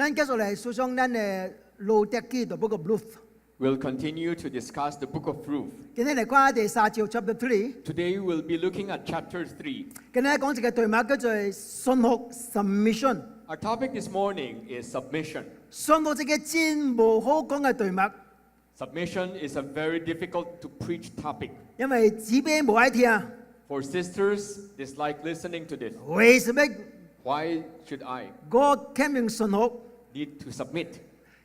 咱繼續嚟訴說咱嘅路德記嘅 Book of Ruth。 We'll continue to discuss the book of Ruth. 今日嚟看第3章 Chapter 3。 Today we'll be looking at chapter 3. 今日講一個題目叫做順服 （Submission）。 Our topic this morning is submission. 順服一個真無好講嘅題目， Submission is a very difficult to preach topic. 因為姊妹無愛聽， For sisters dislike listening to this. 為什麼 Why should I 我欠命順服？ need to submit?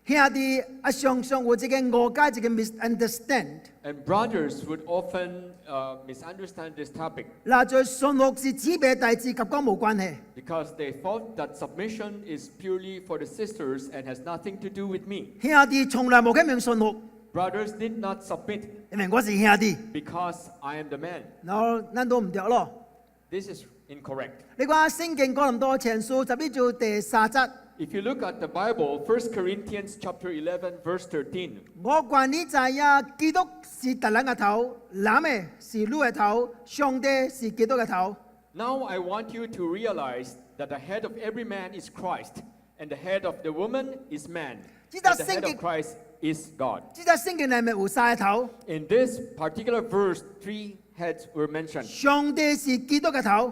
兄弟常常有一個誤解，一個 misunderstand。 And brothers would often misunderstand this topic 嗱，在順服是姊妹嘅代志，及我無關係。 because they thought that submission is purely for the sisters and has nothing to do with me. 兄弟從來無欠命順服， Brothers did not submit 因為我是兄弟， because I am the man. 然後咱都唔對咯。 This is incorrect. 你看聖經哥林多前書11章第3節， If you look at the Bible, 1 Corinthians chapter 11, verse 13, 我願你知影，基督是特人嘅頭，男嘅是女嘅頭，上帝是基督嘅頭。 now I want you to realize that the head of every man is Christ, and the head of the woman is man, and the head of Christ is God. 呢隻聖經裏面有三個頭， In this particular verse, 3 heads were mentioned. 上帝是基督嘅頭，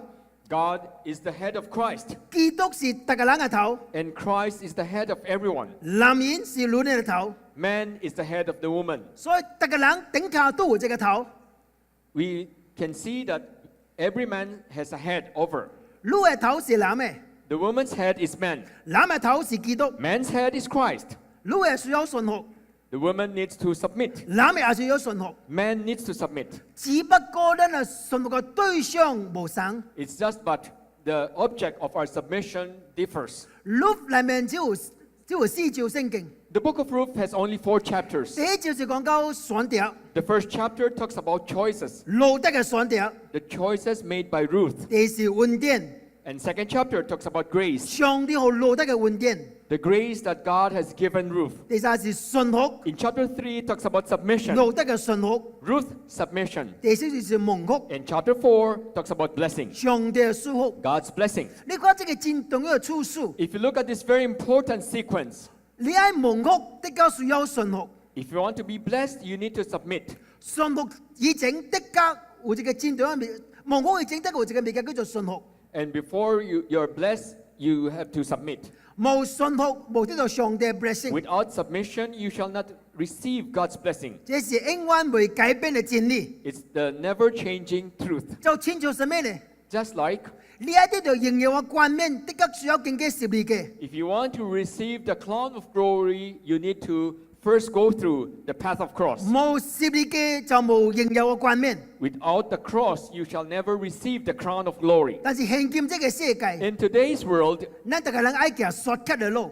God is the head of Christ, 基督是特個人嘅頭， and Christ is the head of everyone. 男人是女人嘅頭， Man is the head of the woman. 所以特個人頂下都有一個頭。 We can see that every man has a head over. 女嘅頭是男嘅， The woman's head is man. 男嘅頭是基督， Man's head is Christ. 女嘅需要順服， The woman needs to submit. 男嘅也需要順服， Man needs to submit. 只不過咱嘅順服嘅對象無相。 It's just but the object of our submission differs. Ruth 裏面只有4章聖經， The book of Ruth has only 4 chapters. 第一章是講到選擇， The first chapter talks about choices, 路德嘅選擇， the choices made by Ruth. 第四恩典， And second chapter talks about grace, 上帝和路德嘅恩典， the grace that God has given Ruth. 第三是順服， In chapter 3 it talks about submission, 路德嘅順服， Ruth submission. 第四是蒙福， And chapter 4 talks about blessing, 上帝嘅祝福。 God's blessing. 你看這個真重要嘅處數， If you look at this very important sequence, 你愛蒙福，的確需要順服。 if you want to be blessed, you need to submit. 順服以前的確有一個真重要嘅蒙福以前的確有一個物件叫做順服， And before you're blessed, you have to submit. 無順服無得到上帝嘅 blessing， Without submission, you shall not receive God's blessing. 這是永遠未改變嘅真理。 It's the never-changing truth. 就親像什麼呢？ Just like 你喺呢度榮耀嘅冠冕，的確需要經過十字架。 if you want to receive the crown of glory, you need to first go through the path of cross. 冇十字架就冇榮耀嘅冠冕。 Without the cross, you shall never receive the crown of glory. 但是現今這個世界， In today's world, 咱大家人愛行 shortcut 嘅路，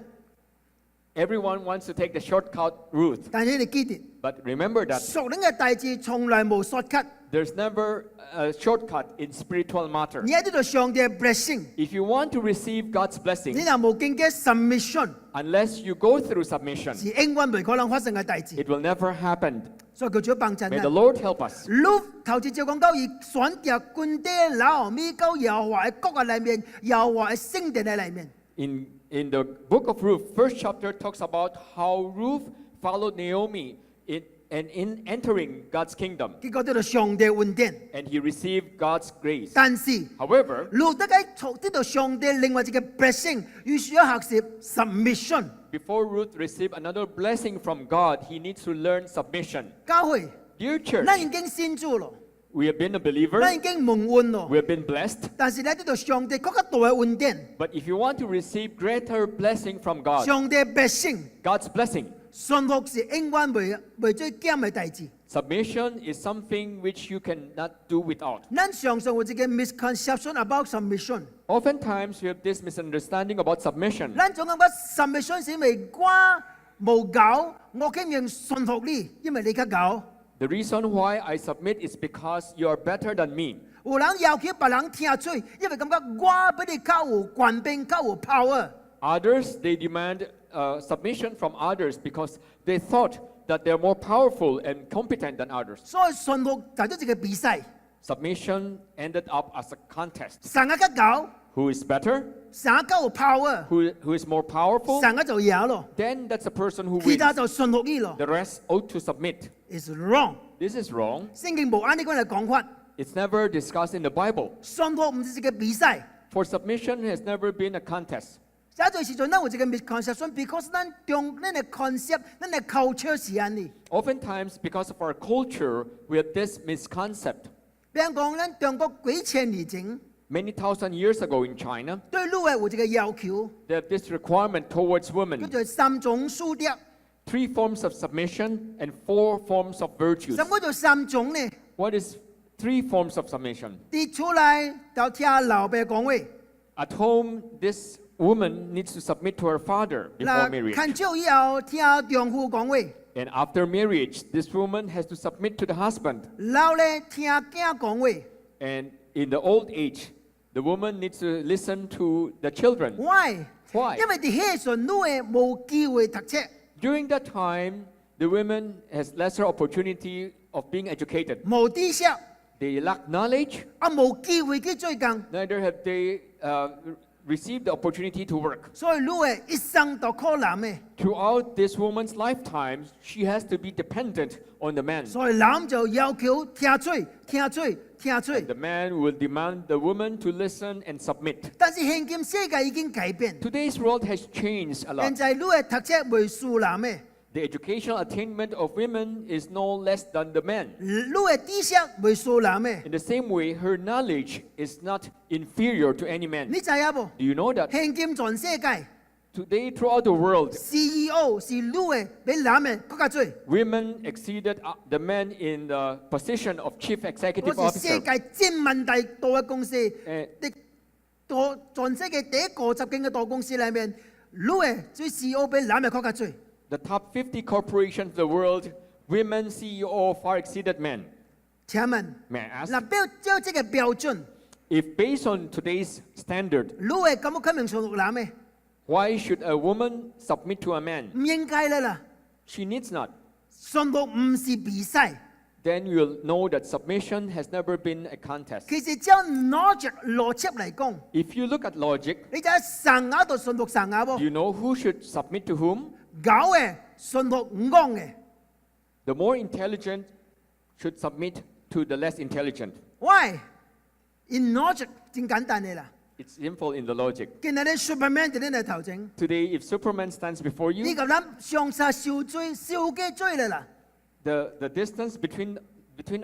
everyone wants to take the shortcut route. 但是你記得， But remember that 屬靈嘅大志從來冇 shortcut。 there's never a shortcut in spiritual matter. 你喺呢度上帝嘅 blessing， If you want to receive God's 你 blessing, 若冇經過 submission， unless you go through submission, 是永遠未可能發生嘅大志。 it will never happen. 所以佢就要幫襯 May the 啦。 Lord help us. Ruth 頭一就講到伊選擇軍隊老米到耶和華嘅國嘅裏面，耶和華嘅聖殿嘅裏面。 In the book of Ruth, first chapter talks about how Ruth followed Naomi in entering God's kingdom, 結果得到上帝恩典， and he received God's grace. 但是 However, 路德喺從得到上帝另外一個 blessing，要需要學習 submission。 before Ruth received another blessing from God, he needs to learn submission. 教會， Dear church, 咱已經信主咯， we have been a believer, 咱已經蒙恩咯 we，have been blessed, 但是咧得到上帝更加大嘅恩典， but if you want to receive greater blessing from God, 上帝嘅 blessing， God's blessing, 順服是永遠未最減嘅代志。 submission is something which you cannot do without. 咱常常有一個 misconception about submission， Oftentimes, we have this misunderstanding about submission. 咱總講話 submission 是因為我無搞，我竟然順服你，因為你較搞。 The reason why I submit is because you are better than me. 有人要求別人聽嘴，因為感覺我比你較有權柄、較有 power。 Others, they demand submission from others because they thought that they're more powerful and competent than others. 所以順服就咗一個比賽， Submission ended up as a contest. 神嘅較搞， Who is better? 神夠有 power， Who is more powerful? 神就贏咯， Then that's the person who 其 wins. 他就順服伊咯。 The rest ought to submit. It's wrong， This is wrong. 聖經冇按呢個嚟講法， It's never discussed in the Bible. 順服唔是一個比賽。 For submission has never been a contest. 有陣時陣咱有一個 misconception，because 咱嘅 concept，咱嘅 culture 是安尼。 Oftentimes, because of our culture, we have this misconcept. 比如講，咱中國幾千年前 Many thousand years ago in China, 對女嘅有一個要求， they have this requirement towards 叫 women. 做三種書德。 3 forms of submission and 4 forms of virtues. 什麼叫三種呢？ What is 3 forms of submission? 啲出來就聽老爸講話， At home, this woman needs to submit to her father before 嗱 marriage. 近朝以後聽丈夫講話， And after marriage, this woman has to submit to the husband. 老咧聽囝講話。 And in the old age, the woman needs to listen to the children. Why？ Why? 因為啲迄陣女嘅冇機會讀書， During that time, the women has lesser opportunity of being educated. 冇知識， They lack knowledge, 啊冇機會去做工， neither have they received the opportunity to work. 所以女嘅一生都靠男嘅， Throughout this woman's lifetime, she has to be dependent on the man. 所以男就要求聽嘴、聽嘴、聽嘴。 The man will demand the woman to listen and submit. 但是現今世界已經改變， Today's world has changed a 現 lot. 在女嘅讀書未輸男嘅， The educational attainment of women is no less than the men. 女嘅知識未輸男嘅。 In the same way, her knowledge is not inferior to any man. 你知影無？ Do you know that? 現今全世界 Today, throughout the world, CEO 是女嘅比男嘅更加多， women exceeded the men in the position of chief 嗰 executive 是世 officer. 界佔問題大嘅公司。誒全世界第一個十間嘅大公司裏面，女嘅最 CEO 比男嘅更加多。 The top 50 corporations of the world, women CEO far exceeded men. 請問， May I ask? 嗱照這個標準， If based on today's standard, 女嘅咁樣明順服男嘅， why should a woman submit to a man? 唔應該啦。 She needs not. 順服唔是比賽， Then you'll know that submission has never been a contest. 其實將攞着邏輯嚟講， If you look at logic, 你就喺神嗰度順服神啊 do 噃， you know who should submit to whom? 狗嘅順服唔講嘅。 The more intelligent should submit to the less intelligent. Why？因邏輯真簡單嘅啦。 It's simple in the logic. 今日啲 Superman 就喺度頭整， Today, if Superman stands before 呢 you, 個諗上殺受罪、受嘅罪嚟啦。 the distance between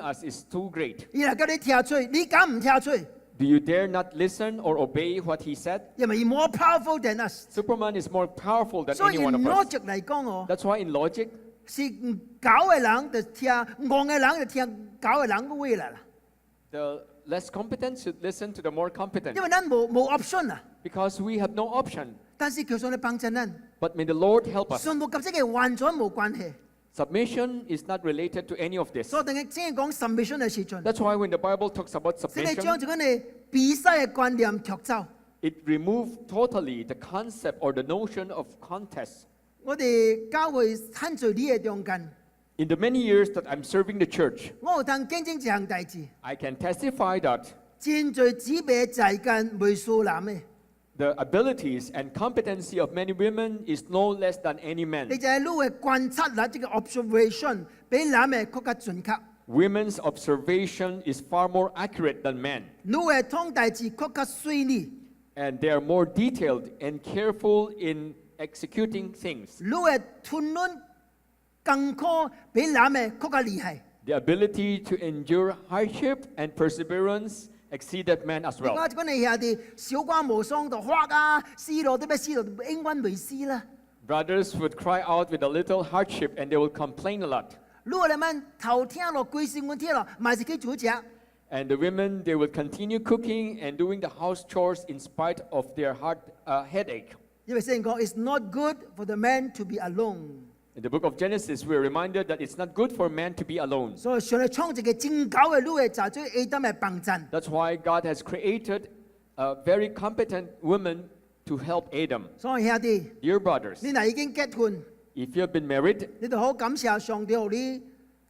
us is too great. 而家叫你聽罪，你敢唔聽罪？ Do you dare not listen or obey what he said? 因為 more powerful than us。 Superman is more powerful than 所以 any one of us. logic 嚟講，我 That's why in logic, 是狗嘅人就聽，戇嘅人就聽狗嘅人嘅話嚟啦。 the less competent should listen to the more competent. 因為咱冇 option 啊。 Because we have no option. 但是求上你幫襯咱， But may the Lord help us. 順服及這個完全冇關係。 Submission is not related to any of this. 所以定係先講 submission 嘅時陣， That's why when the Bible talks about 先係將 submission, 住嗰啲比賽嘅觀念踢走。 it removes totally the concept or the notion of contest. 我哋教會很在呢嘅中間， In the many years that I'm serving the church, 我有通見證一項大事， I can testify that 真在姊妹在間未輸男嘅。 the abilities and competency of many women is no less than any 你 man. 就係女嘅觀察啦，這個 observation 比男嘅更加準確。 Women's observation is far more accurate than men, 女嘅通大字更加細膩， and they are more detailed and careful in executing things. 女嘅吞論更科比男嘅更加厲害。 The ability to endure hardship and perseverance exceeded men as 而 well. 家嗰啲下啲小關無雙度畫啊，試落啲咩試落英文為師啦。 Brothers would cry out with a little hardship and they will complain a lot. 女嘅你們頭聽落貴先我聽落，咪是佢煮食。 And the women, they would continue cooking and doing the house chores in spite of their headache. 因為聖經講，it's not good for the man to be alone。 In the book of Genesis, we're reminded that it's not good for man to be alone. 所以上帝創一個真狗嘅女嘅，就係做 Adam 嘅幫襯。 That's why God has created a very competent woman to help Adam. 所以兄弟， Dear brothers, 你嗱已經結婚， if you have been married, 你就好感謝上帝給你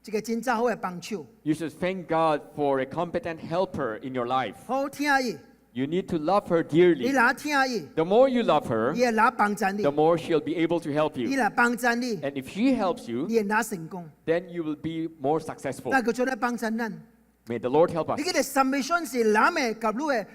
一個真正好嘅幫手， you should thank God for a competent helper in your life. 好聽伊。You need to love her 你 dearly. 若聽伊， The more you love her, 伊會若幫助你 the，more she'll be able to help 伊 you. 若幫助你， And if she helps you, 你會若成功。 then you will be more successful. 但佢做咧幫助咱。 May the Lord help 你 us. 記得 submission 是男嘅及女嘅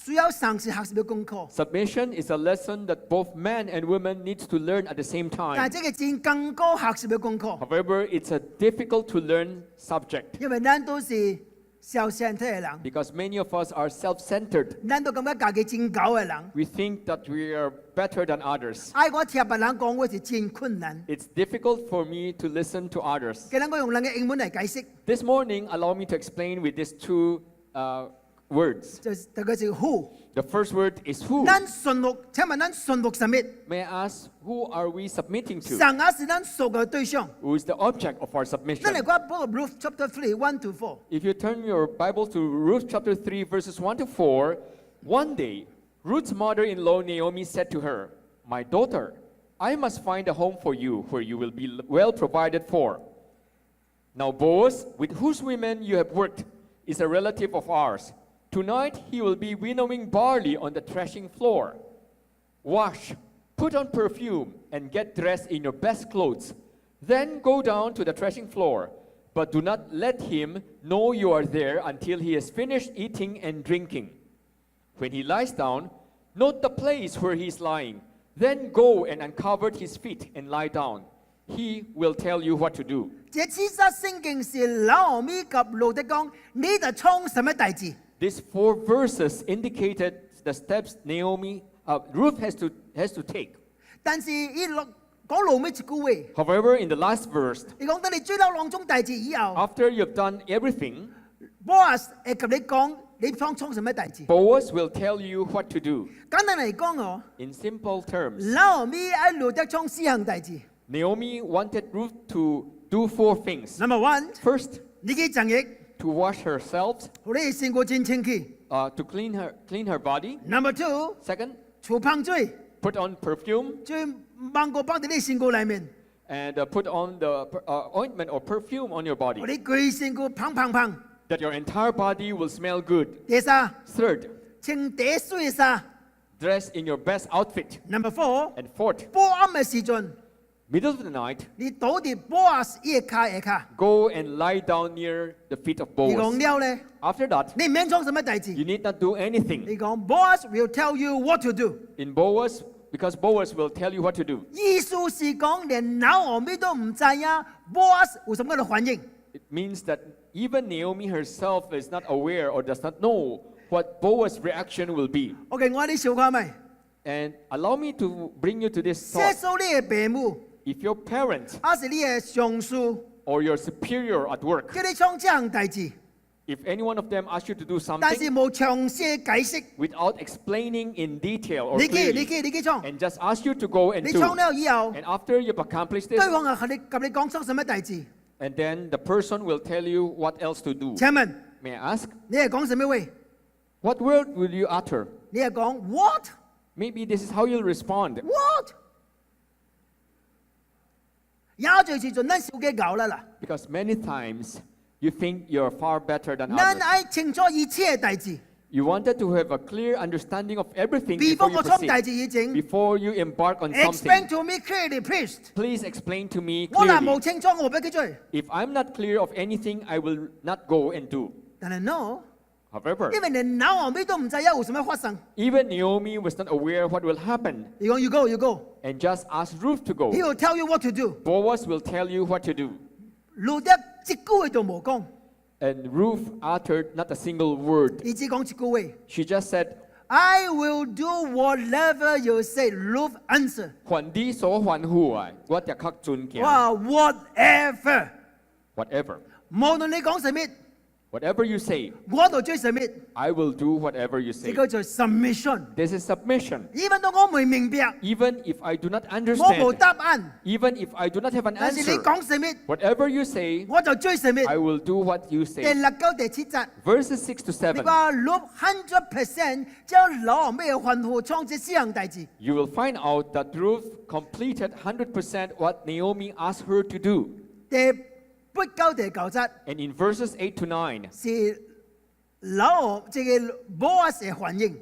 需要嘗試學習嘅功課， Submission is a lesson that both men and women need to learn at the same 但 time. 係這個真更高學習嘅功課， However, it's a difficult to learn subject 因為咱都是小身體嘅人， because many of us are self-centered. 咱都感覺家己真高嘅人， We think that we are better than others. 愛我聽別人講話是真困難。 It's difficult for me to listen to others. 今日我用兩個英文嚟解釋， This morning, allow me to explain with these two words. 就第個是 who。 The first word is who. 咱順服，請問咱順服什麼？ May I ask, who are we submitting to? 神也是咱屬嘅對象。 Who is the object of our 咱 submission? 嚟講 Book of Ruth chapter 3 1 to 4。 If you turn your Bible to Ruth chapter 3, verses 1 to 4, one day, Ruth's mother-in-law Naomi said to her, "My daughter, I must find a home for you where you will be well provided for. Now Boaz, with whose women you have worked, is a relative of ours. Tonight he will be winnowing barley on the threshing floor. Wash, put on perfume, and get dressed in your best clothes. Then go down to the threshing floor. But do not let him know you are there until he has finished eating and drinking. When he lies down, note the place where he is lying. Then go and uncover his feet and lie down. He will tell you what to do." 這此則聖經是老米及路德講，你就創什麼大志？ These 4 verses indicated the steps Ruth has to take. 但是伊講路尾一句話， However, in the last verse, 伊講等你做咗兩種大志以後， after you've done everything, Boaz 會及你講你創什麼大志。 Boaz will tell you what to do. 簡單嚟講哦， In simple terms, 老米喺路德創四項大志。Naomi wanted Ruth to do 4 things. Number one， First, 你去整液， to wash herself, 互你身軀真清氣。 to clean her body. Number two， Second, 除香水， put on perfume 最芒果放喺你身軀裏面， and put on the ointment or perfume on your body, 互你規身軀香香香。 that your entire body will smell good. 第三， Third, 穿第水嘅衫。 dress in your best outfit. Number four， And fourth, 半暗嘅時陣， middle of the night, 你倒喺 Boaz 伊嘅腳下。 go and lie down near the feet of 你講 Boaz. 了咧， After that, 你唔免創什麼大志。 you need not do anything 你講 Boaz will tell you what to do。 in Boaz, because Boaz will tell you what to do. 意思是講連Naomi都唔知呀，Boaz有什麼嘅反應。 It means that even Naomi herself is not aware or does not know what Boaz's reaction will be. OK，我你小看咪， And allow me to bring you to this 寫 thought. 數你嘅父母， If your parent 還是你嘅上司， or your superior at work, 叫你創這項大志， if any one of them asks you to do 但是 something 冇詳細解釋， without explaining in detail or 你去 clearly 創， and just ask you to go and 你 do, 創了以後， and after you've accomplished 對 this, 方啊，及你講創什麼大志？ and then the person will tell you what else to do. 請問 May I ask, 你係講什麼話？ what word will you utter? 你係講 what Maybe this is how you'll respond. what？也最時陣，咱小嘅搞啦啦， Because many times you think you're far better than 咱 others. 愛清楚一切嘅大志。 You wanted to have a clear understanding of everything 比 before 方 you 我創大 proceed. 志以前 Before you embark on ，explain something, to me clearly, please。 please explain to me 我嗱 clearly. 冇清楚，我唔俾佢做。 If I'm not clear of anything, I will not go and do. 但係 no， However, 因為連Naomi都唔知有什麼發生。 even Naomi was not aware what will happen 你講 you go, you go， and just asked Ruth to go. he will tell you what to do。 Boaz will tell you what to do. 路德一句話都冇講， And Ruth uttered not a single word. 你只講一句話。 She just said, I will do whatever you say. Ruth answer。 "Huan di so huan hu ai, what ya kak chun kia." 哇 ，whatever， Whatever. 無論你講什麼， Whatever you say, 我就追什麼。 I will do whatever you 呢 say. 個就 submission。 This is submission. even 到我唔明白， Even if I do not 我冇 understand, 答案， even if I do not have an 但是你 answer, 講什麼， whatever you say, 我就追什麼。 I will do what you 第 say. 六到第七節。 Verses 6 to 你 7. 話 Ruth 100% 將攞咩吩咐創這四項大志， You will find out that Ruth completed 100% what Naomi asked her to do. 第8到第9節 And in verses 8 to 9, 是這個波斯嘅反應。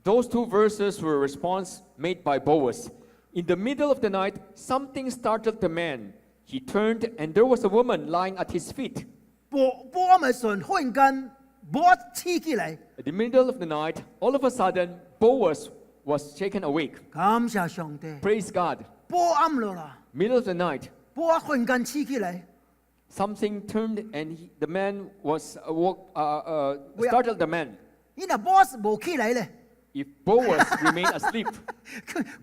Those two verses were a response made by Boaz. In the middle of the night, something startled the man. He turned, and there was a woman lying at his feet. 波咪順忽然間波黐起嚟， At the middle of the night, all of a sudden, Boaz was shaken awake. 感謝上帝。 Praise God. 波暗咗啦， Middle of the night, 波忽然間黐起嚟， something turned, and the man was We are- startled the man. 然後波斯冇起嚟咧， If Boaz remained asleep,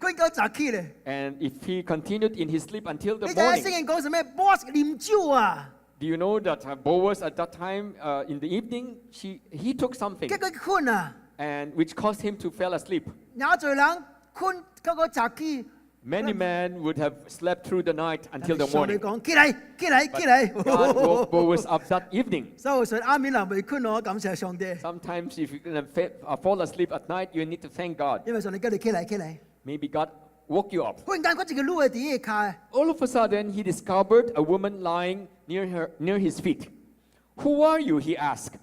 佢夠扎起嚟。 and if he continued in his sleep until the 你睇下聖 morning, 經講什麼？波斯念珠啊， do you know that Boaz at that time in the evening, he took something 結佢困啊， and which caused him to fall asleep. 有罪人困嗰個扎起。 Many men would have slept through the night until the 上帝 morning. 講起嚟，起嚟， But 起嚟。 God woke Boaz up that evening. 所以我說阿面啊，未困我感謝上帝， Sometimes if you're going to fall asleep at night, you need to thank God. 因為上帝叫你起嚟，起嚟。 Maybe God woke you up. 忽然間嗰隻嘅擼喺地下， All of a sudden, he discovered a woman lying near his feet. Who are you? He asked.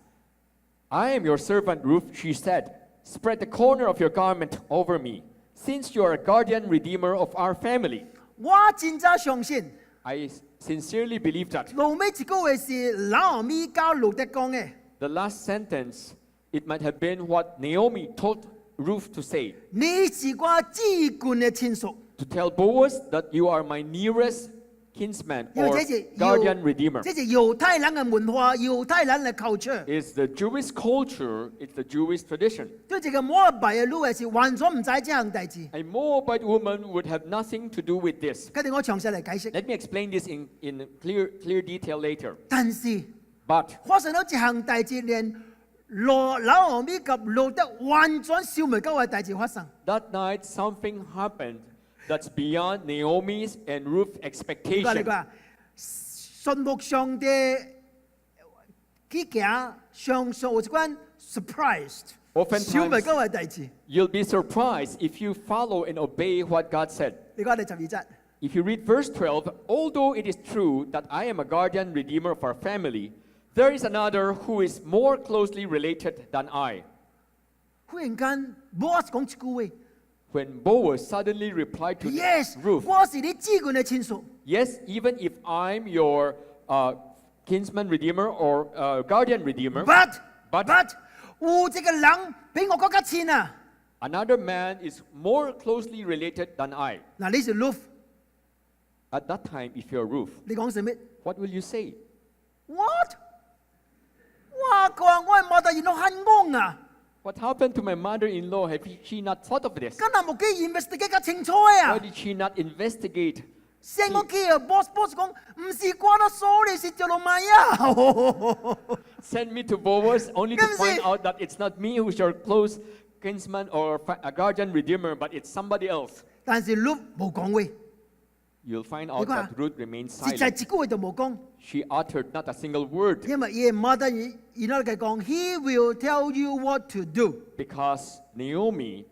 I am your servant, Ruth, she said. Spread the corner of your garment over me, since you are a guardian redeemer of our family. 我真真相信， I sincerely believe that. 後尾一句話是拿俄米教路德講嘅， The last sentence, it might have been what Naomi told Ruth to say. 你是我至近嘅親屬， To tell Boaz that you are my nearest kinsman 因為 or 這是 guardian redeemer. 這是猶太人嘅文化，猶太人嘅 culture。 It's the Jewish culture, it's the Jewish tradition. 對這個摩拜嘅路係完全唔知這項代志。 A Moabite woman would have nothing to do with this. 跟住我詳細嚟解釋。 Let me explain this in clear detail later. 但是 But 發生咗這項代志，連拿俄米及路德完全消滅嗰個代志發生。 that night, something happened that's beyond Naomi's and Ruth's 你 expectation. 講，信服上帝去行，上有一關 surprised， Oftentimes- 消滅嗰個代志。 You'll be surprised if you follow and obey what God said. 你講第12節。 If you read verse 12, although it is true that I am a guardian redeemer of our family, there is another who is more closely related than I. 忽然間，boss 講一句話 When Boaz suddenly replied to ：Yes， Ruth, 我是你至近嘅親屬。 yes, even if I'm your kinsman redeemer or guardian redeemer, But 有一個人比我更加親啊！ another man is more closely related than I. 嗱，你是 Ruth， At that time, if you're Ruth, 你講什麼 what will you say? ？What？我講我係冇得原來很懵啊！ What happened to my mother-in-law? She not thought of this? 今日冇機 investigate 得清楚 Why 啊！ did she not investigate? 成個機啊，boss 講唔是關我，sorry 是做老麥啊！ Send me to Boaz only to Kasi- find out that it's not me who's your close kinsman or a guardian redeemer, but it's somebody else. 但是 Ruth 冇講話， You'll find out that Ruth remained 實際 silent. 一句話都冇講， She uttered not a single word 因為嘢冇得然後佢講，He will tell you what to do。 because Naomi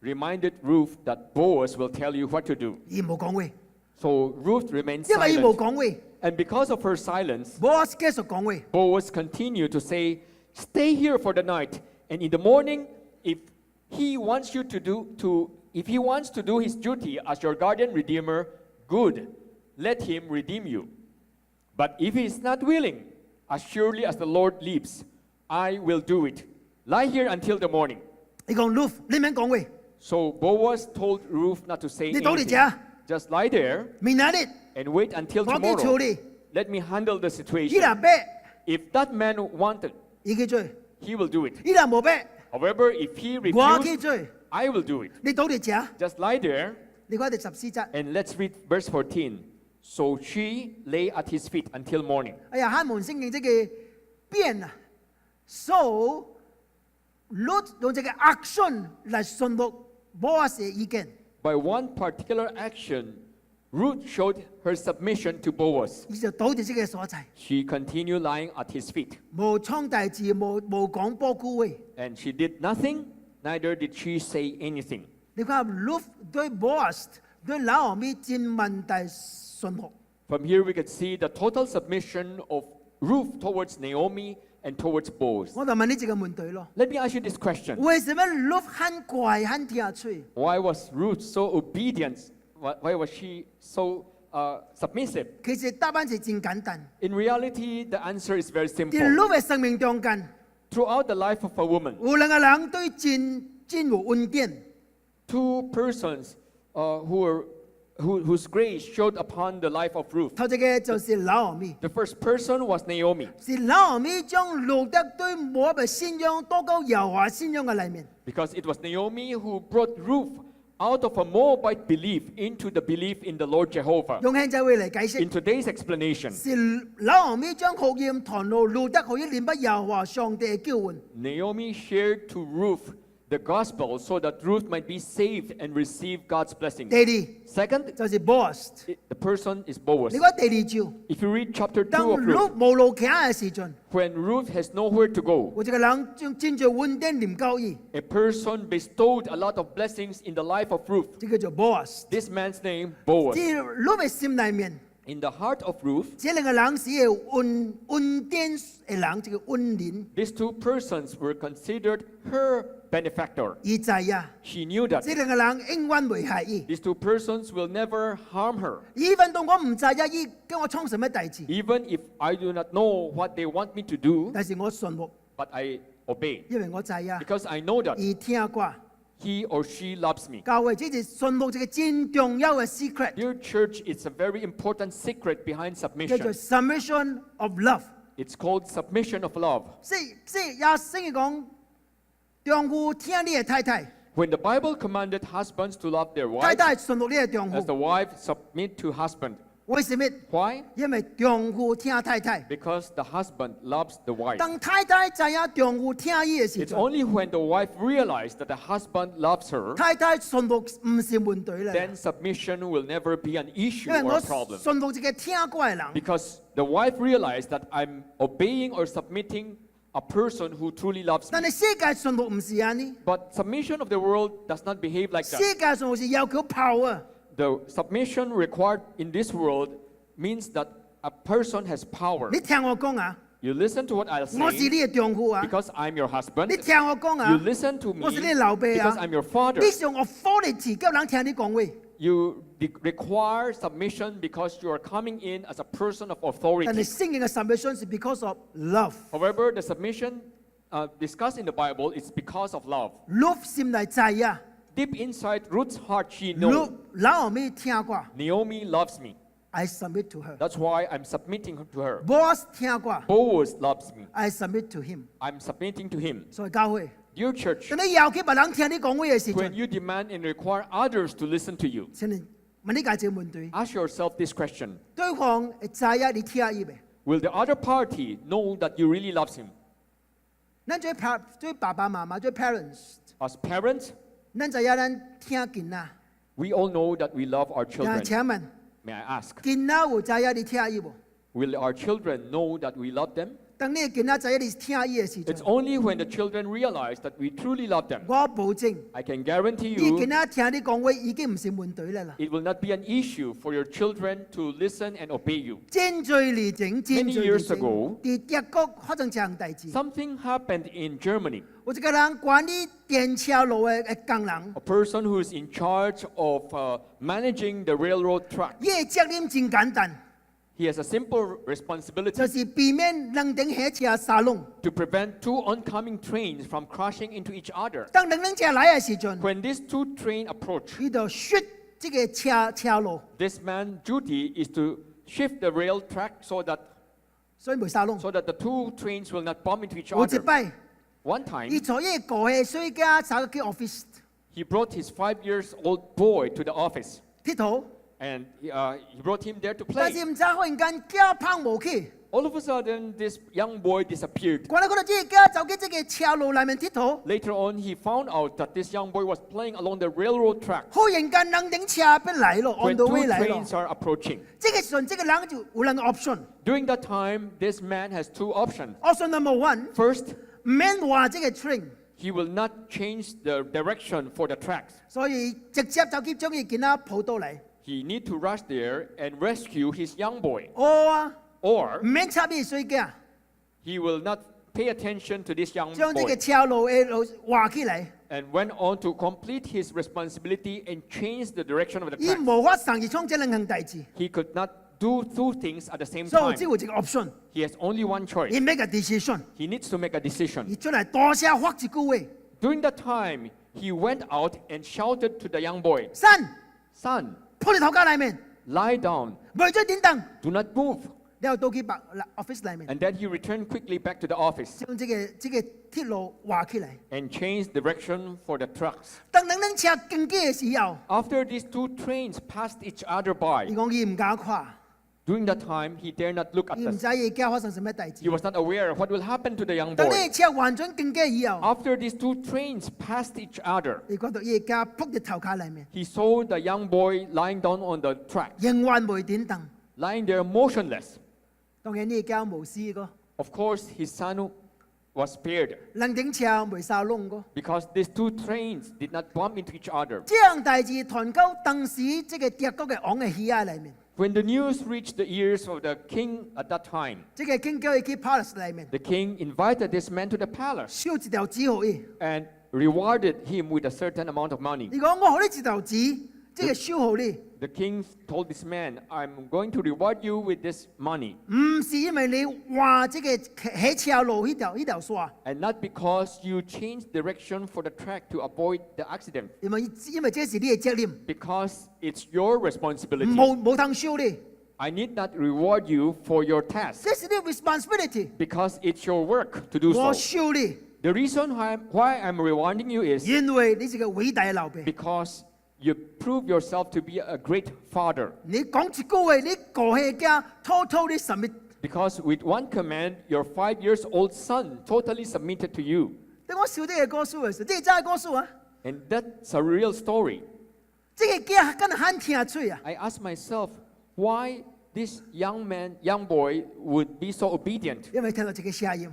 reminded Ruth that Boaz will tell you what to do. 佢冇講話， So Ruth remained 因為佢冇 silent. 講話 And because of her silence, ，boss 繼續講話。 Boaz continued to say, "Stay here for the night, and in the morning, if he wants to do his duty as your guardian redeemer, good. Let him redeem you. But if he is not willing, as surely as the Lord lives, I will do it. Lie here until the morning." 你講 Ruth，你唔講話， So Boaz told Ruth not to say 你倒你 anything. 家， Just lie there 明日你 and wait until 我嘅處 tomorrow. 理， Let me handle the 伊 situation. 若逼， If that man wanted, 伊去做； he will do it. 伊若冇逼， However, if he 我去 refused, 做。 I will do it. 你倒你家， Just lie there 你睇第14節。 and let's read verse 14. So she lay at his feet until morning. 哎呀，漢門聖經這個變啊，so Ruth 用這個 action 來順服 boss 嘅意見， By one particular action, Ruth showed her submission to Boaz. 伊就倒喺這個所在， She continued lying at his feet. 冇創大字，冇講波句話。 And she did nothing, neither did she say anything. 你看 Ruth 對 boss 對拿俄米真問題順服， From here, we could see the total submission of Ruth towards Naomi and towards Boaz. 我就問你一個問題咯， Let me ask you this question. 為什麼 Ruth 很乖很聽嘴？ Why was Ruth so obedient? Why was she so submissive? 其實答案是真簡單。 In reality, the answer is very 在 simple. Ruth 嘅生命中間， Throughout the life of a woman, 有兩個人對真有恩典。 two persons whose grace showed upon the life of Ruth. 頭一個就是拿俄米， The first person was Naomi, 是拿俄米將路得對摩押嘅信仰多到耶和華信仰嘅裏面。 because it was Naomi who brought Ruth out of a Moabite belief into the belief in the Lord Jehovah. 用現在會嚟解 In 釋， today's explanation, 是拿俄米將學驗傳路路得可以連不耶和華上帝嘅救恩。 Naomi shared to Ruth the gospel so that Ruth might be saved and receive God's blessings. 第二 Second, 就是 Boaz。 the person is Boaz. 你講第二招， If you read chapter 2當 of Ruth, Ruth 無路行嘅時陣， when Ruth has nowhere to go, 有一個人將真正恩典臨交伊， a person bestowed a lot of blessings in the life of Ruth. 這個叫 Boaz。 This man's name, Boaz. 在 Ruth 嘅心裏面， In the heart of Ruth, 這兩個人是有恩典嘅人，這個恩人。 these two persons were considered her benefactor. 伊知呀， She knew that 這兩個人永遠未害伊。 these two persons will never harm her. 伊份到我唔知呀，伊叫我創什麼大事， Even if I do not know what they want me to do, 但是我信服， but I obey. 因為我知呀， Because I know that 伊聽過。 he or she loves me. 教會這是信服一個真重要嘅 secret， Dear church, it's a very important secret behind 叫做 submission. submission of love。 It's called submission of love. 即也聖經講，丈夫聽你嘅太太， When the Bible commanded husbands to love their 太 wives, 太信服你嘅丈 as the 夫。 wife submit to husband. 為什麼？ Why? 因為丈夫聽太太。 Because the husband loves the wife. 當太太知影丈夫聽伊嘅時 It's 候， only when the wife realized that the husband loves her, 太太信服唔是問題咧， then submission will never be an issue 因為 or 我 a problem. 信服一個聽過嘅人， Because the wife realized that I'm obeying or submitting a person who truly loves 但 me. 係世界信服唔是安尼， But submission of the world does not behave like 世 that. 界信服是要求 power。 The submission required in this world means that a person has power. 你聽我講啊， You listen to what I'll 我是 say 你嘅丈夫啊， because I'm your husband. 你聽我講 You 啊， listen to me 我是你老爸 because 啊 I'm your，father. 你上 authority 叫人聽你講話， You require submission because you are coming in as a person of 但 authority. 係聖經嘅 submission 是 because of love。 However, the submission discussed in the Bible is because of love. Ruth 心內知啊 Deep inside Ruth's heart, she ，Ruth knows 老咪聽過 Naomi loves me. ，I submit to her。 That's why I'm submitting to her. Boss 聽過 Boaz loves me. ，I submit to him。 I'm submitting to him. 所以教會， Dear church, 當你要求別人聽你講話嘅時 when 陣， you demand and require others to listen to you, 請你問你家姐問題， ask yourself this question. 對方會知啊你聽伊未？ Will the other party know that you really loves him? 咱做爸爸媽媽做 parents， As parents, 咱知影咱聽囡仔， we all know that we love our 但 children. 請問 May I ask, 囡仔有知影你聽伊無？ will our children know that we love them? 當你嘅囡仔知影你聽伊嘅時 It's 陣， only when the children realize that we truly love them. 我保證， I can guarantee 你 you 囡仔聽你講話已經唔是問題啦。 it will not be an issue for your children to listen and obey you. 真罪離整，真 Many 罪 years 離整。 ago, 喺德國發生這樣代志， something happened in Germany. 有一個人管理電車路嘅工人， A person who is in charge of managing the railroad track. 伊嘅責任真簡單， He has a simple responsibility 就是避免兩頂汽車沙龍。 to prevent two oncoming trains from crashing into each other. 當兩頂車來嘅時陣， When these two trains approach, 佢就雪這個車路， this man's duty is to shift the rail track so that 所以冇沙龍。 the two trains will not bump into each 有一 other. 擺， One time, 伊坐伊個嘅水家走去 office he brought his 5-year-old boy to the office, 鐵頭， and he brought him there to 但 play. 是唔知忽然間腳碰無去， All of a sudden, this young boy disappeared. 我哋覺得這個腳走去這個車路裏面鐵頭， Later on, he found out that this young boy was playing along the railroad track 忽然間兩頂車不來咯 when ，on the two way 來咯。 trains are approaching. 這個時候，這個人就有兩個 option。 During that time, this man has two options. Option number one， First, 唔免話這個 train， he will not change the direction for the tracks. 所以直接就去將佢囡仔抱到嚟。 He need to rush there and rescue his young boy. 哦啊， Or 唔免插你水架， he will not pay attention to this young 將這個 boy 車路嘅路畫起嚟， and went on to complete his responsibility and change the direction of the 伊 tracks. 無法成而創這兩項代志， He could not do two things at the same 所以 time. 只有一個 option， He has only one choice. 伊 make a decision， He needs to make a decision. 伊出來大聲發一句話： During that time, he went out and shouted to the young boy, 神， Son, 鋪你頭家裏面， lie down, 唔再點等， do not move. 你又到佢白 office 裏面， And then he returned quickly back to the office 將這個鐵路畫起嚟。 and changed direction for the trucks. 當兩輛車經過嘅時候， After these two trains passed each other by, 伊講伊唔敢看， during that time, he dare not look at 伊唔 us. 知伊驚發生什麼代 He 志。 was not aware of what will happen to the young 當 boy. 呢個車完全經過以後， After these two trains passed each other, 伊覺到伊嘅家仆喺頭殼裏面， he saw the young boy lying down on the track, 永遠未點等。 lying there motionless. 當然呢個家無事個， Of course, his son was spared 兩頂車未燒窿個。 because these two trains did not bump into each other. 這樣代志傳到當時這個德國嘅王嘅耳仔裏面， When the news reached the ears of the king at that time, 這個經叫伊去 palace 裏面， the king invited this man to the palace 燒一條紙予伊。 and rewarded him with a certain amount of money. 伊講我予你一條紙，這個燒予你， The king told this man, I'm going to reward you with this money, 唔是因為你畫這個起車路迄條線， and not because you changed direction for the track to avoid the accident, 因為這是你嘅責任， because it's your responsibility. 冇通燒你， I need not reward you for your task, 這是你 responsibility， because it's your work to do 我 so. 燒你， The reason why I'm rewarding you is 因為你是個偉大嘅老爸。 because you prove yourself to be a great father. 你講一句話，你過去家totally submit。 Because with one command, your 5 years old son totally submitted to you. 等我小啲嘅歌書嘅時候，呢個真係歌書啊！ And that's a real story. 這個家真係很聽嘴啊！ I asked myself, why this young boy would be so obedient, 因為聽到這個聲音，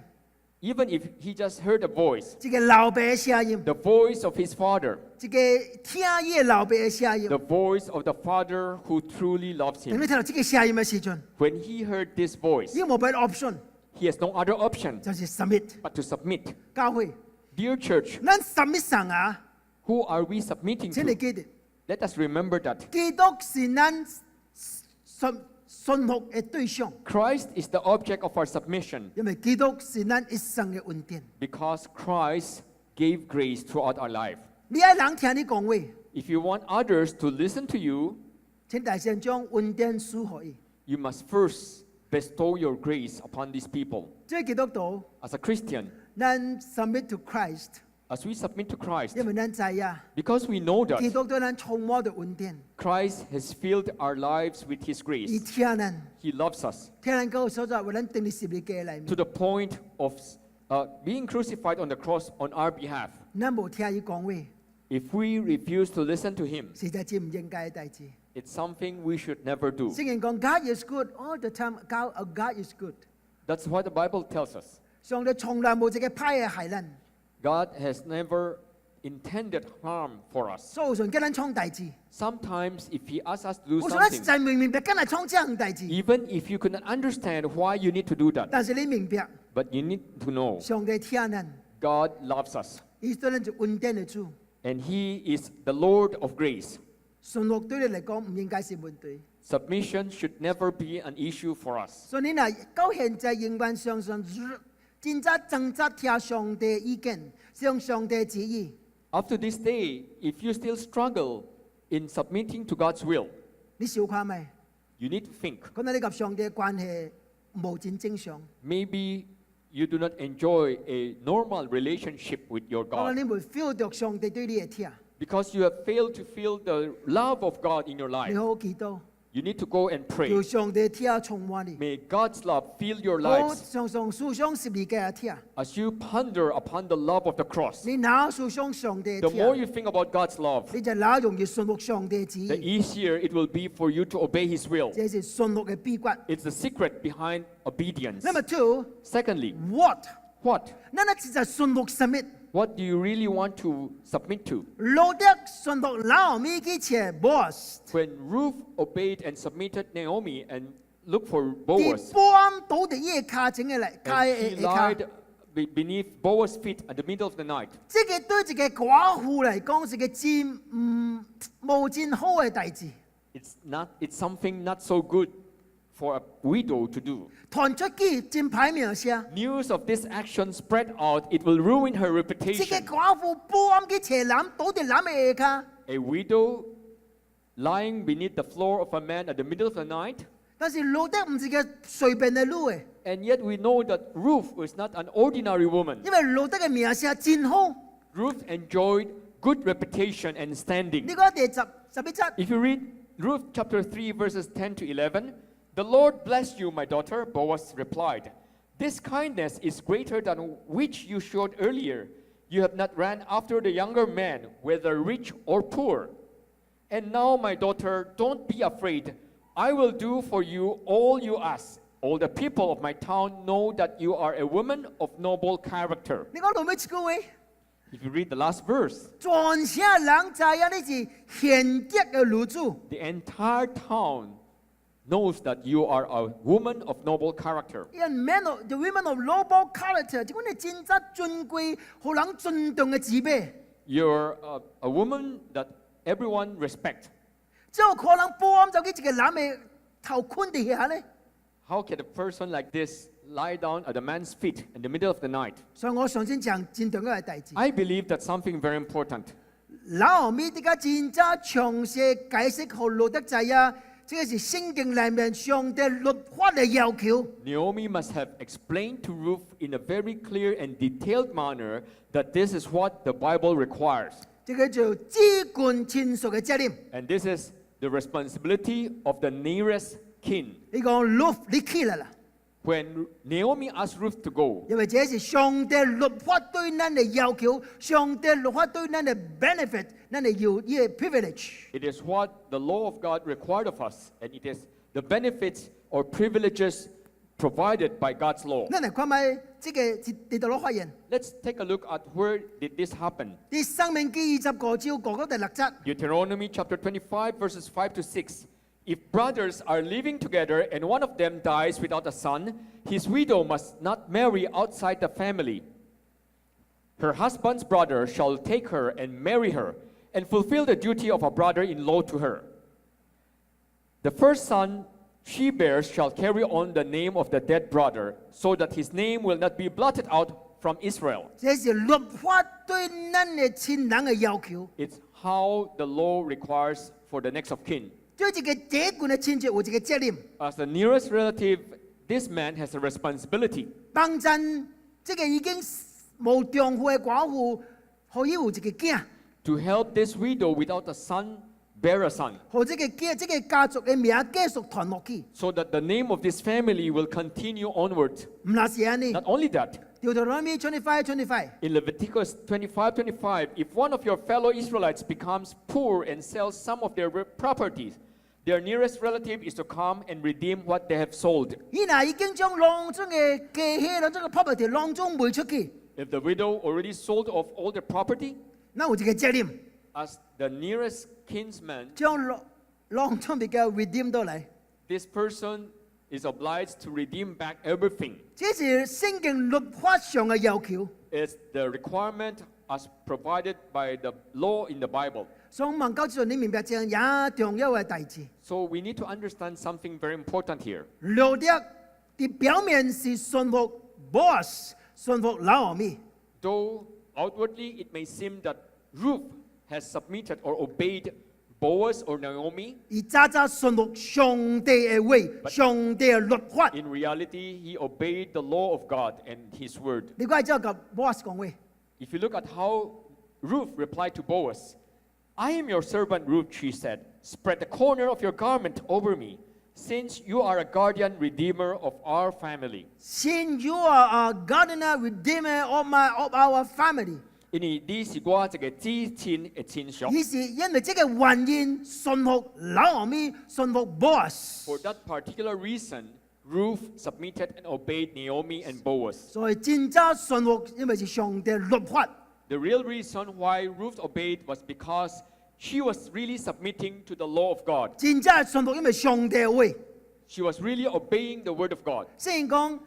even if he just heard a voice, 這個老爸嘅聲音， the voice of his father, 這個聽伊嘅老爸嘅聲音。 the voice of the father who truly loves 等你 him. 聽到這個聲音嘅時陣， When he heard this voice, 你冇別的 option， he has no other option 就是 submit。 but to submit. 教會， Dear church, 咱 submit 上啊， who are we submitting 請你 to? 記得， Let us remember that 基督是咱信服嘅對象， Christ is the object of our submission 因為基督是咱一生嘅恩典。 because Christ gave grace throughout our life. 你愛人聽你講話， If you want others to listen to you, 請大聲將恩典賜予伊。 you must first bestow your grace upon these people. 即係基督徒， As a Christian, 咱 submit to Christ， as we submit to Christ, 因為咱知啊， because we know 基 that 督對咱充滿的恩典， Christ has filled our lives with His 伊 grace. 聽咱， He loves us 聽咱到所在為咱定喺十字架裏面 to，the point of being crucified on the cross on our behalf. 咱無聽伊講話， If we refuse to listen to Him, 實在是唔應該嘅代志。 it's something we should never do. 聖經講 God is good all the time. God is good。 That's what the Bible tells us. 上帝從來冇一個歹嘅害咱， God has never intended harm for us. 所以有時叫咱創代志。 Sometimes, if He asks us to do 有時咱實 something, 在明白，跟來創這樣代志。 even if you cannot understand why you need to do that, 但是你明白， but you need to know 上帝聽咱， God loves us 伊對咱就恩典嘅主。 and He is the Lord of grace. 順服對你嚟講唔應該是問題。 Submission should never be an issue for us. 所以你嗱，到現在仍然相信，真正掙扎聽上帝意見，向上帝旨意。 Up to this day, if you still struggle in submitting to God's will, 你小看咪？ you need to think. 可能你及上帝嘅關係無真正常， Maybe you do not enjoy a normal relationship with your 可能 God 你會 feel 到上帝對你嘅聽。 because you have failed to feel the love of God in your 你 life. 好好祈禱， You need to go and 叫 pray. 上帝聽充滿你。 May God's love fill your 好 lives 常常思想十字架嘅聽， as you ponder upon the love of the cross. 你哪思想上帝 The 嘅 more 聽， you think about God's love, 你就哪容易順服上帝旨 the 意。 easier it will be for you to obey His will. 這是順服嘅秘訣。 It's the secret behind obedience. Number two， Secondly, what？ what? 咱一直在順服 submit。 What do you really want to submit to? 路得順服老米嘅切 boss， When Ruth obeyed and submitted Naomi and looked for 啲 Boaz, 幫倒地嘢卡整嘅嚟，卡 and he 嘅卡 lied beneath Boaz's feet at the middle of the night. 這個對一個寡婦嚟講是個真無真好嘅代志。It's something not so good for a widow to do. 傳出去真歹名聲。 News of this action spread out, it will ruin her 這 reputation. 個寡婦半暗去斜男，倒在男嘅下骹。 A widow lying beneath the floor of a man at the middle of the night. 但是路得唔是個隨便嘅路嘅， And yet we know that Ruth was not an ordinary woman. 因為路得嘅名聲真好。 Ruth enjoyed good reputation and 你 standing. 講第11節， If you read Ruth chapter 3 verses 10 to 11, the Lord bless you, my daughter, Boaz replied. This kindness is greater than which you showed earlier. You have not ran after the younger man, whether rich or poor. And now, my daughter, don't be afraid. I will do for you all you ask. All the people of my town know that you are a woman of noble character. 你講到尾一句話， If you read the last verse, 全城人知影你是賢德嘅女主。 the entire town knows that you are a woman of noble character. The women of noble character，即款係真正尊貴、好人尊重嘅姊妹。 You're a woman that everyone respects. 只有可能半暗就去一個男嘅頭困地下咧。 How can a person like this lie down at a man's feet in the middle of the night? 所以我上先講真重要嘅代志。 I believe that's something very important. 老後面啲家真正詳細解釋給路得知影，這個是聖經裡面上帝律法嘅要求。 Naomi must have explained to Ruth in a very clear and detailed manner that this is what the Bible requires. 這個叫至關親屬嘅責任。 And this is the responsibility of the nearest kin. 你講律你起來啦， When Naomi asked Ruth to go, 因為這是上帝律法對咱嘅要求，上帝律法對咱嘅 benefit，咱嘅要依個 privilege。 it is what the law of God required of us, and it is the benefits or privileges provided by God's law. 咱嚟看埋這個是第度攞發現， Let's take a look at where did this happen. 啲生命記25章講到第6節， Deuteronomy chapter 25 verses 5 to 6. If brothers are living together and one of them dies without a son, his widow must not marry outside the family. Her husband's brother shall take her and marry her and fulfill the duty of a brother-in-law to her. The first son she bears shall carry on the name of the dead brother, so that his name will not be blotted out from Israel. 這是律法對咱嘅親人嘅要求。 It's how the law requires for the next of kin. 對一個這關嘅親戚有一個責任， As the nearest relative, this man has a responsibility 幫襯這個已經無丈夫嘅寡婦，可以有一個囝， to help this widow without a son bear a son, 和這個囝這個家族嘅名繼續傳落去。 so that the name of this family will continue onward. 唔係是安尼。 Not only that, Deuteronomy 25:25， in Leviticus 25:25, if one of your fellow Israelites becomes poor and sells some of their properties, their nearest relative is to come and redeem what they have sold. 伊若已經將囊中嘅家業、囊中嘅 property 囊中賣出去， If the widow already sold off all their property, 那有一個責任， as the nearest kinsman, 將囊中嘅 redeem 到嚟。 this person is obliged to redeem back everything. 這是聖經律法上嘅要求。 It's the requirement as provided by the law in the Bible. 所以問教之後，你明白這樣也重要嘅代志。 So we need to understand something very important here. 路得啲表面是順服 boss，順服拿俄米， Though outwardly it may seem that Ruth has submitted or obeyed Boaz or Naomi, 而真正順服上帝嘅話，上帝嘅律法。 in reality he obeyed the law of God and his word. 你講係之後及 boss 講話， If you look at how Ruth replied to Boaz, I am your servant, Ruth, she said. Spread the corner of your garment over me, since you are a guardian redeemer of our family. Since you are a gardener redeemer of our family， 因為呢是我一個至親嘅親屬。於是因為這個原因順服拿俄米，順服 boss， For that particular reason, Ruth submitted and obeyed Naomi and Boaz. 所以真正順服，因為是上帝律法。 The real reason why Ruth obeyed was because she was really submitting to the law of God. 真正順服，因為上帝嘅話。 She was really obeying the word of God. 聖經講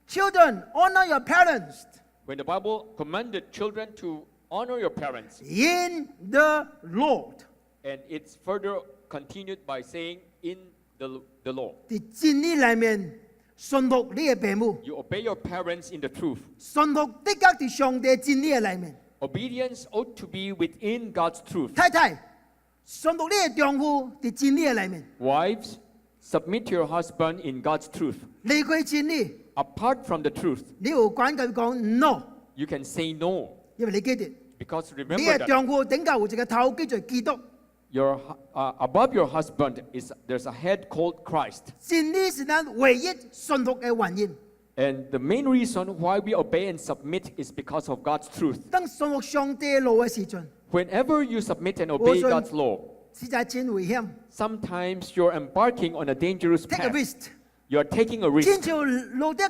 ，Children honor your parents。When the Bible commanded children to honor your parents, in the Lord， and it's further continued by saying in the law. 喺真理裏面順服你嘅父母， You obey your parents in the truth. 順服的確喺上帝真理嘅裏面。 Obedience ought to be within God's truth. 太太，順服你嘅丈夫喺真理嘅裏面， Wives, submit to your husband in God's truth. 離開真理， Apart from the truth, 你有管佢講 no， you can say no. 因為你記住， Because 你 remember 嘅 that 丈夫頂教會一個頭叫做基督， above your husband there's a head called Christ. 真理是咱唯一順服嘅原因。 And the main reason why we obey and submit is because of God's truth. 當順服上帝嘅路嘅時陣， Whenever you submit and obey Also- God's law, 實在真危險。 sometimes you're embarking on a dangerous Take a path. risk， You're taking a 天 risk. 朝路得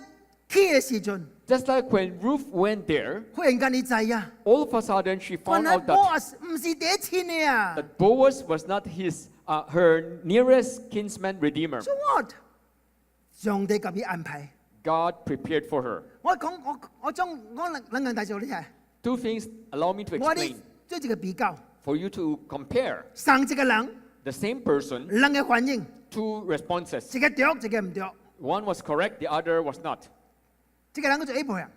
起嘅時陣， Just like when Ruth went there, 忽然間你知啊， all of a sudden she 原 found 來 out 波 that, 阿唔是第一次嘅啊。 that Boaz was not her nearest kinsman redeemer. So what？上帝咁樣安排。 God prepared for her. 我將兩樣大數你睇， Two things allow me to 我哋 explain 做一個比較， for you to compare 生一個人， the same person, 人嘅反應， two responses. 一個對，一個唔對。 One was correct, the other was not. 這個人叫做Abraham，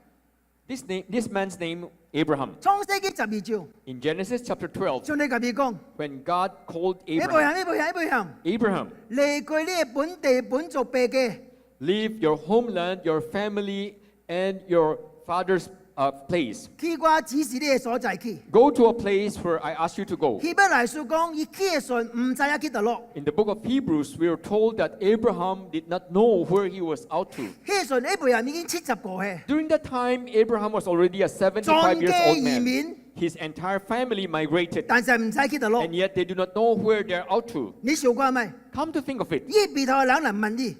This man's name, Abraham. 創世記12章， In Genesis chapter 12, 上帝咁樣講 when God called Abraham, ：Abraham， Abraham, 離開你嘅本地本族伯嘅， leave your homeland, your family, and your father's place. 去我指示你嘅所在去。 Go to a place where I ask you to go. 希伯來書講，伊去嘅時候唔知影去到落， In the book of Hebrews, we are told that Abraham did not know where he was out to. 迄時候 Abraham 已經70個歲， During that time, Abraham was already a 75 years 全 old 家移 man. 民， His entire family migrated, 但係唔知去到落 and。yet they do not know where they're out to. 你想過未？ Come to think of it, 伊邊頭嘅人嚟問你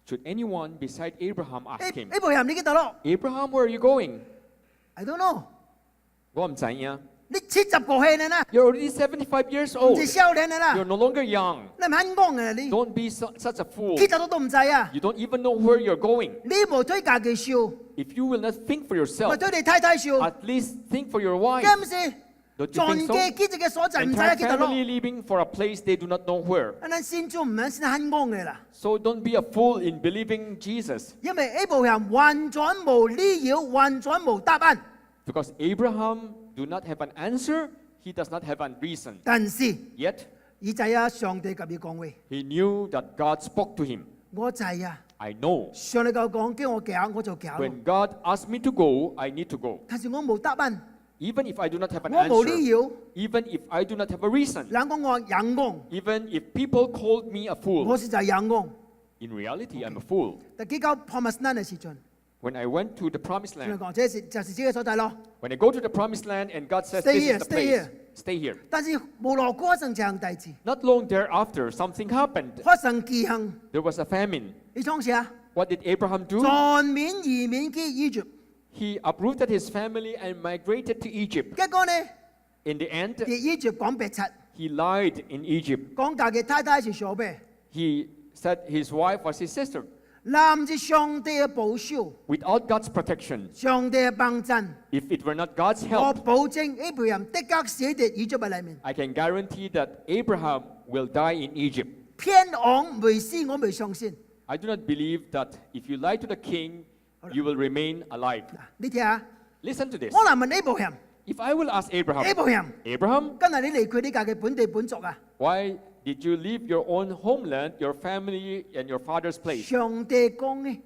should anyone beside Abraham ask him, ：Abraham 你去到落 Abraham, where are you going? ？I don't know。我唔知呀。你70個歲啦， You're already 75 years 唔 old. 是少年啦 You're，no longer young. 你唔肯講嘅你， Don't be such a fool. 去到都唔知啊！ You don't even know where you're going. 你無對家己笑， If you will not think for 咪 yourself, 對你太太笑， at least think for your wife. 咁是 Don't you think 全 so? 家記者嘅所在唔知 Entire 去到落， family leaving for a place they do not know where. 咱先做唔肯先肯講嘅啦。 So don't be a fool in believing Jesus. 因為 Abraham 完全無理由，完全無答案， Because Abraham do not have an answer, he does not have a reason. 但是 Yet 伊知啊，上帝咁樣講話， he knew that God spoke to him. 我知啊， I know. 上帝夠講叫我行我就行咯， When God asks me to go, I need to go. 但是我冇答案， Even if I do not have an 我無理 answer, 由， even if I do not have a reason, 人講我人講， even if people called me a 我 fool, 是就係人講。 in reality I'm a fool. 但幾交 Promised Land 嘅時陣， When I went to the promised 上帝 land, 講這是就是這個所在咯。 when I go to the promised land and God says, Stay this here, is the stay place, here. stay here. 但是無落過生這樣代志， Not long thereafter, something happened. 發生奇行， There was a famine. 你創啥？ What did Abraham do? 全面移民去egypt， He uprooted his family and migrated to Egypt. 結果呢， In the end, 喺 egypt 講白賊， he lied in Egypt. 講家嘅太太是小白， He said his wife was his sister. 男是上帝嘅保守， Without God's protection, 上帝嘅幫襯， if it were not God's 我 help, 保證 Abraham 的確死喺 egypt 嘅裏面。 I can guarantee that Abraham will die in Egypt. 偏昂未死，我未相信。 I do not believe that if you lie to the king, you will remain alive. 嗱，你聽下， Listen to this. 我嚟問 Abraham，Abraham， If I will ask Abraham, 今日你離開呢家嘅本地本族啊？ why did you leave your own homeland, your family, and your father's place? 上帝講嘅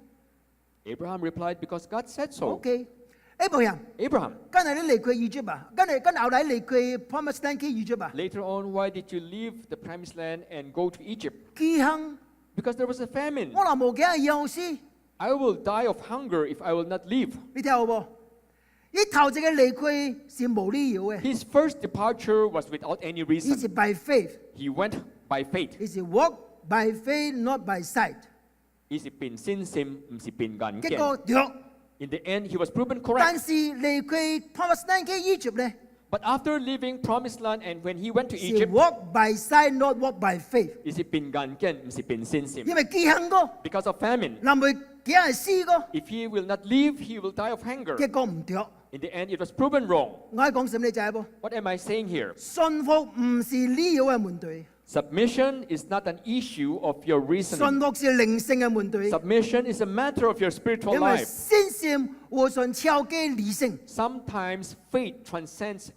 Abraham replied, because God said so. ，OK，Abraham。 Abraham, 今日你離開 Egypt 啊？今日後來離開 Promised Land 去 Egypt 啊？ later on, why did you leave the promised land and go to Egypt? 奇行， Because there was a famine. 我嗱無驚有事， I will die of hunger if I will not leave. 你聽好冇？一頭一個離開是無理由嘅， His first departure was without any 伊是 reason. by faith， He went by faith. 伊是 walk by faith not by sight。He是憑信心，唔是憑眼結果見。對， In the end, he was proven 但 correct. 是離開 Promised Land 去 Egypt 咧， But after leaving promised land and when he went to 是 Egypt, walk by sight not walk by faith，is 憑眼見，唔是憑信心。因為奇行個， Because of famine, 人會佢係試過， If he will not leave, he will die of hunger. 結果唔對。 In the end, it was proven wrong. 我喺講什麼你知冇？ What am I saying here? 順服唔是理由嘅問題， Submission is not an issue of your 順 reasoning. 服是靈性嘅問題。 Submission is a matter of your spiritual 因為 life. 先善和順超過理性。 Sometimes faith transcends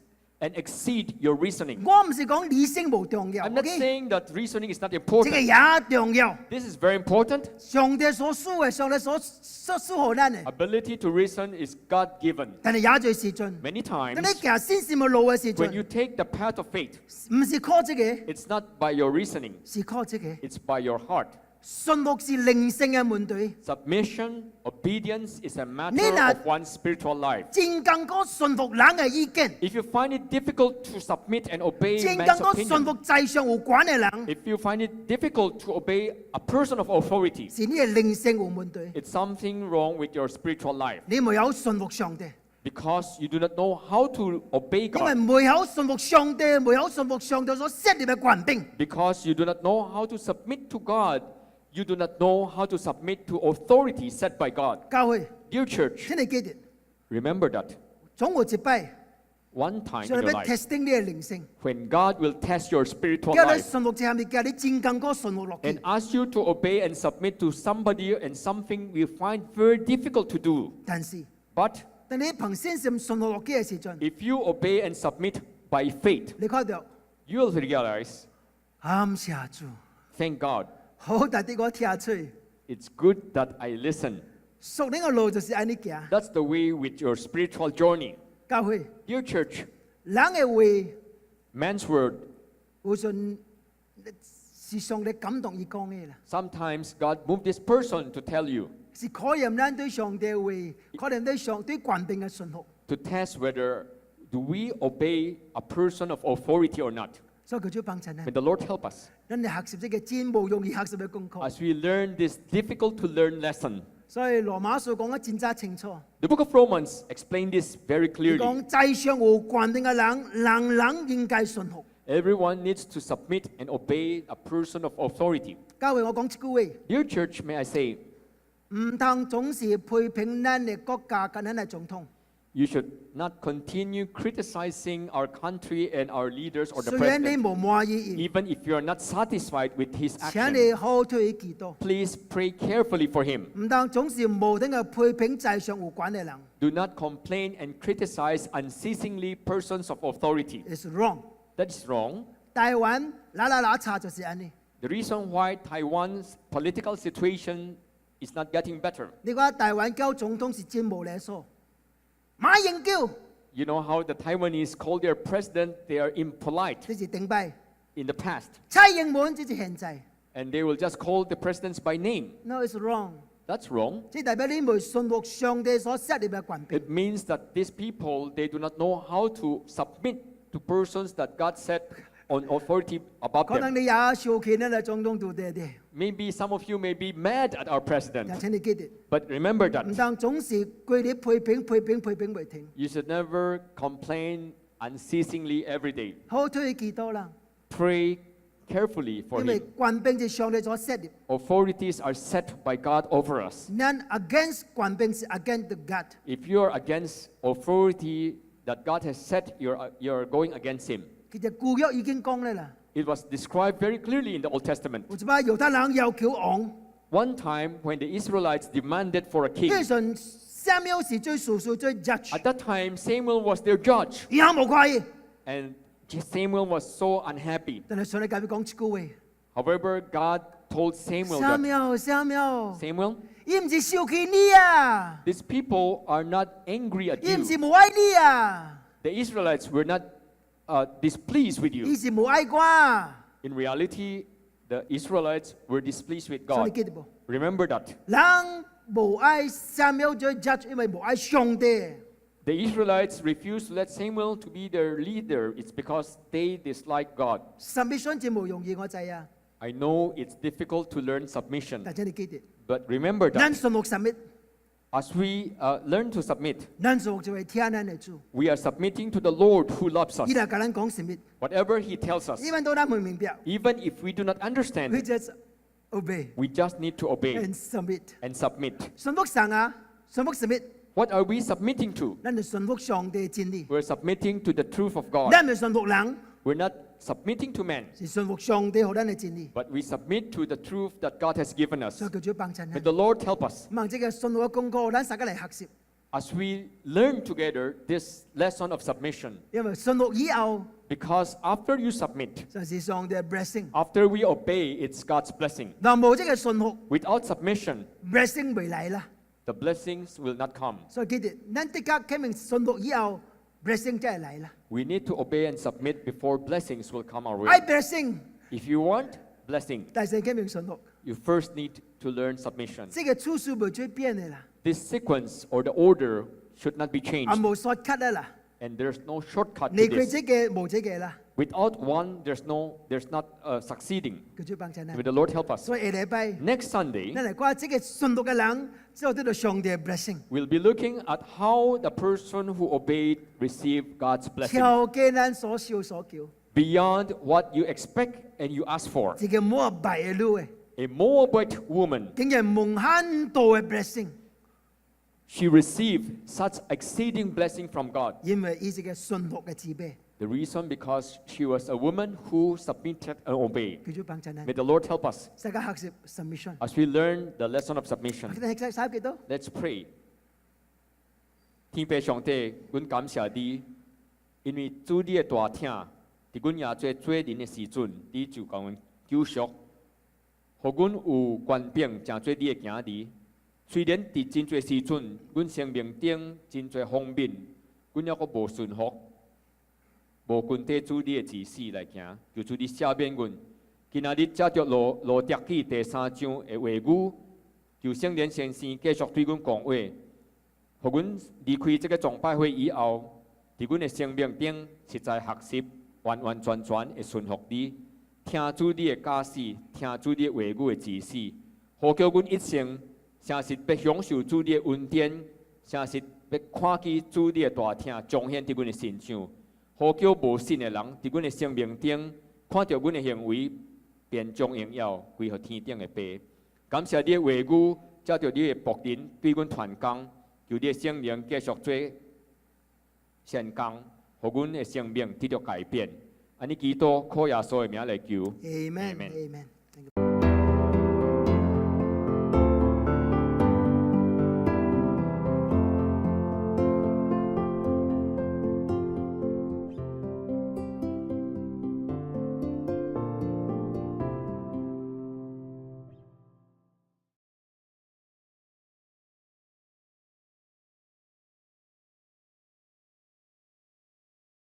and exceeds your reasoning. 我唔是講理性無重要 I'm not ，OK？ saying that reasoning is not 這個 important. 也重要。 This is very important. 上帝所賜嘅，上帝所賜予咱嘅， Ability to reason is God-given. 但係也在時陣。 Many 當 times, 你行先善嘅路嘅時 when you 陣， take the path of faith, 唔是靠這個， it's not by your reasoning, 是靠這個。 it's by your heart. 順服是靈性嘅問題， Submission, obedience is a matter Nina- of one's spiritual life. 真更加順服人嘅意見， If you find it difficult to submit and obey 真 man's 更加順 opinion, 服在上有關嘅人， if you find it difficult to obey a person of authority, 是你嘅靈性有問題， it's something wrong with your spiritual life 你沒有順服上帝， because you do not know how to obey 因為 God, 沒有順服上帝，沒有順服上帝所設立嘅權柄。 because you do not know how to submit to God, you do not know how to submit to authority set by God. 教會， Dear church, 請你記住， remember that 總有一擺， one time in 上帝 your 要 life, testing你嘅靈性， when God will test your spiritual 叫你 life 順服這下面，叫你真更加順服落去 and。ask you to obey and submit to somebody and something we find very difficult to do. 但是， But 當你憑先善順服落去嘅時陣， if you obey and submit by faith, 你看到， you will realize, 感謝主， thank God, 好大啲我聽出， it's good that I listen. 屬靈嘅路就是按你行。 That's the way with your spiritual journey. 教會， Dear church, 人嘅話， man's word, 有陣是上帝感動而講嘅啦， sometimes God moved this person to tell you, 是考驗咱對上帝嘅話，考驗對權柄嘅順服。 to test whether do we obey a person of authority or not. 所以佢就幫襯咧 May，the Lord help us 咱哋學習呢個真無容易學習嘅功課。 as we learn this difficult to learn lesson. 所以羅馬書講得真真清楚， The book of Romans explained this very 佢 clearly. 講在上有權柄嘅人，人應該順服。 Everyone needs to submit and obey a person of authority. 教會我講一句話， Dear church, may I say, 唔通總是批評咱嘅國家跟咱嘅總統。 you should not continue criticizing our country and our leaders or the 雖然你 president, 無滿意， even if you are not satisfied with his 請 action. 你好好去祈禱。 Please pray carefully for him. 唔通總是無定嘅批評在上有關嘅人 Do not complain and criticize unceasingly persons of authority. ，is wrong。 That is wrong. 台灣嗱查就是安尼。 The reason why Taiwan's political situation is not getting better. 你講台灣叫總統是真無禮數，馬英九 You know how the Taiwanese call their president, they are impolite 這是頂拜， in the past. 蔡英文這是現在。 And they will just call the presidents by name. No, it's wrong。 That's wrong. 這代表你未順服上帝所設立嘅權柄。 It means that these people, they do not know how to submit to persons that God set on authority above 可能 them. 你也受氣呢，總統都對啲， Maybe some of you may be mad at our 但 president. 請你記住， But remember 唔 that 當總是佢哋批評未停， you should never complain unceasingly every day. 好好去祈禱啦。 Pray carefully for 因為 him. 權柄是上帝所設立， Authorities are set by God over us. none against 權柄是 against the God。 If you are against authority that God has set, you're going against him. 其實舊約已經講咧啦， It was described very clearly in the Old Testament. 有一班猶太人要求王， One time when the Israelites demanded for a king, 呢陣 Samuel 是最屬最 judge， at that time Samuel was their judge, 以後無怪， and Samuel was so unhappy. 但係上帝教佢講一句話 However, God told Samuel that, ：Samuel， Samuel, 伊唔是生氣你啊， these people are not angry at 伊唔是 you. 無愛你啊， The Israelites were not displeased with 伊 you. 是無愛我。 In reality, the Israelites were displeased with 所以 God. 記得冇？ Remember that. 人無愛 Samuel 做 judge，因為無愛上帝。 The Israelites refused to let Samuel to be their leader. It's because they dislike God. Submission 真無容易，我知啊， I know it's difficult to learn submission, 但請你記得， but remember 咱 that 順服 submit， as we learn to submit, 咱順服就係聽咱嘅主， we are submitting to the Lord who loves 伊 us. 嚟教咱講 submit， Whatever He tells us, 因為到咱唔明白， even if we do not 佢 understand, 就 obey We just need to obey and submit。 and submit. 順服神啊，順服 submit， What are we submitting to? 咱就順服上帝嘅真理。 We're submitting to the truth of God. 咱唔係順服人， We're not submitting to man, 是順服上帝給咱嘅真理。 but we submit to the truth that God has given us. 所以叫做幫襯 May 咱。 the Lord help us 望這個順服嘅功課，咱大家嚟學習。 as we learn together this lesson of submission. 因為順服以後， Because after you submit, 就是上帝嘅 blessing。 after we obey, it's God's blessing. 嗱，冇這個順服 Without submission, ，blessing 未嚟啦。 the blessings will not come. 所以記住，咱的確啟明順服以後，blessing 真係嚟啦。 We need to obey and submit before blessings will come our I way. blessing， If you want blessing, 但係啟明順服， you first need to learn submission. 這個次序唔會變嘅啦， This sequence or the order should not be 啊 changed. 冇 shortcut 啊啦， And there's no shortcut 你 to 佢 this. 這個冇這個啦， Without one, there's not succeeding. 叫做幫襯 May 啊。 the Lord help us. 所以下禮拜， Next Sunday, 咱嚟講這個順服嘅人，之後得到上帝嘅 blessing， we'll be looking at how the person who obeyed received God's blessing 超過咱所想所求， beyond what you expect and you ask for. 這個冇敗嘅路嘅， A Moabite woman, 竟然蒙很多嘅 blessing， she received such exceeding blessing from God. 因為以這個順服嘅自卑， The reason because she was a woman who submitted and obeyed. 叫做幫襯啊 May。the Lord help us 大家學習 submission， as we learn the lesson of submission. 你哋睇幾多？ Let's pray. 天父上帝，阮感謝你，因為主你的大聽，伫阮也做做人的時陣，你就甲阮救贖，互阮有權柄成做你的行兒。雖然伫真濟時陣，阮生命頂真濟方面，阮抑閣無順服，無根據主你的指示來行，求主你赦免阮。今仔日藉着羅德記第3章的話語，求聖靈先生繼續對阮講話。互阮離開這個崇拜會以後，伫阮的生命頂實在學習完完全全的順服你，聽主你的教示，聽主你的話語的指示，好叫阮一生誠實要享受主你的恩典，誠實要看見主你的大聽彰顯伫阮的身上，好叫無信的人伫阮的生命頂看到阮的行為，便將榮耀歸予天頂的爸。感謝你的話語，藉着你的僕人對阮傳講。求你的聖靈繼續做善工，互阮的生命得到改變。安尼基督靠耶穌的名來求。 Amen Amen. Amen。